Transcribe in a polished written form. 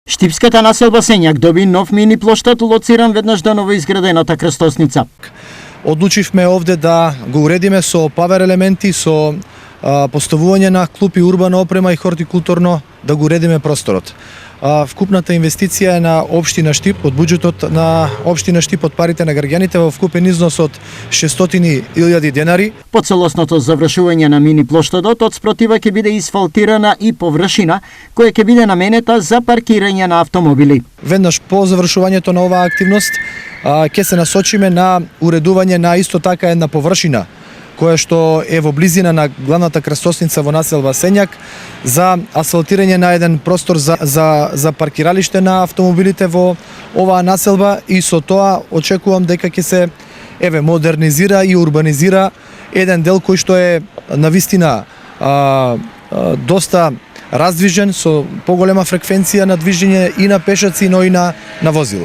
Штипската населба Сењак доби нов мини плоштад лоциран веднаш до новоизградената крстосница. Одлучивме овде да го уредиме со павер елементи, со поставување на клупи, урбана опрема и хортикултурно да го уредиме просторот. Вкупната инвестиција е на Општина Штип, од буџетот на Општина Штип, од парите на граѓаните во вкупен износ од 600.000 денари. По целосното завршување на мини плоштадот, од спротива ќе биде исфалтирана и површина, која ќе биде наменета за паркирање на автомобили. Веднаш по завршувањето на оваа активност ќе се насочиме на уредување на исто така една површина која што е во близина на главната крстосница во населба Сењак, за асфалтирање на еден простор за паркиралиште на автомобилите во оваа населба, и со тоа очекувам дека ќе се модернизира и урбанизира еден дел кој што е навистина доста раздвижен, со поголема фреквенција на движење и на пешаци, но и на возила.